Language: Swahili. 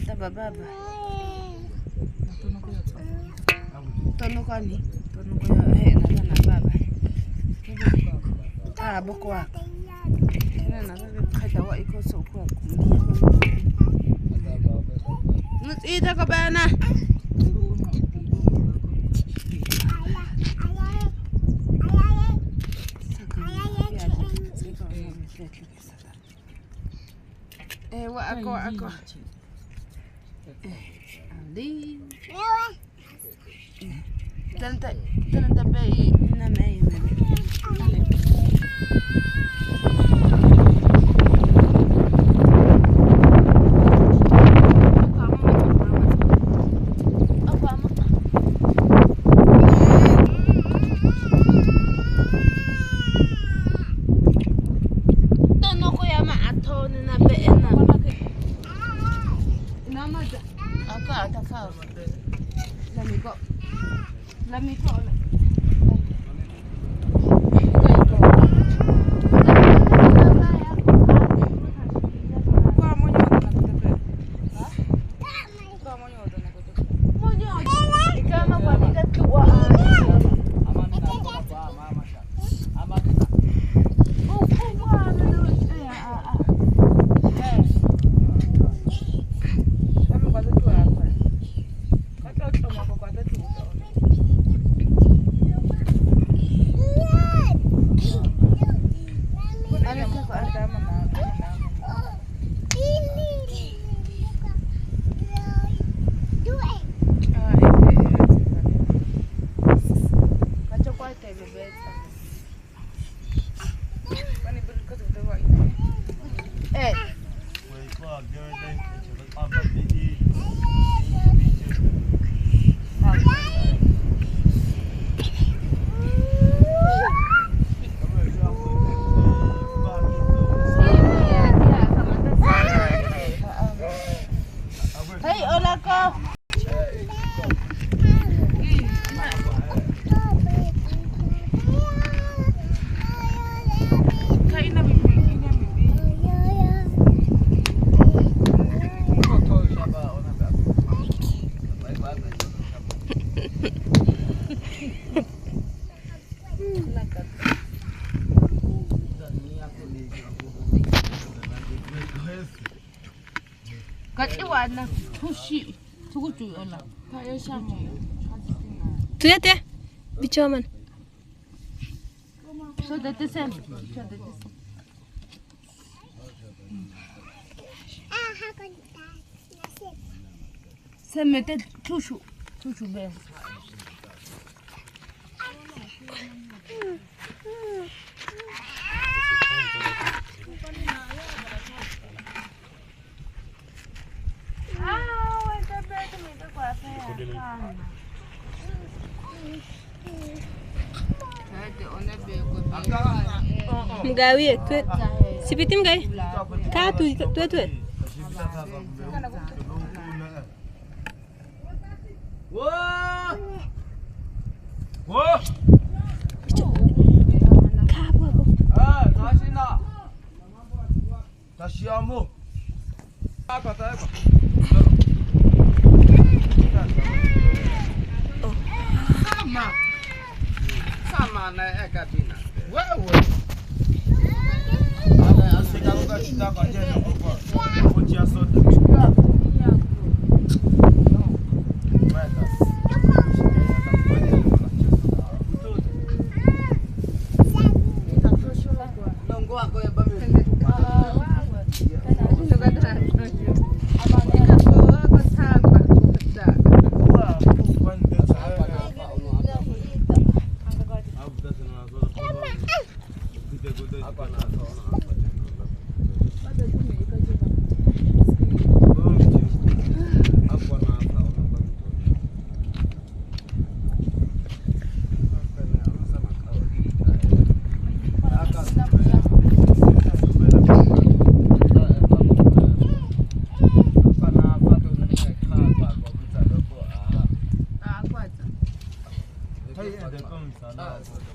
taba baba. Tono kani? Tono kwa na baba. Boko wako. Na khaita wa iko so kwa. Ita ka bana. Ako. Ali. Tanta bay na may. Let me go. Katiwana tushi tukuju ola kayo shamo tuyate bichaman so that the same semete tushu be Mgawie tu sipitim gai ka tu wo ka bo 다시나 다시 아무 아까 sama na ekatina wewe ana asikaruka chitaka tena kwa kuchia soda Hey,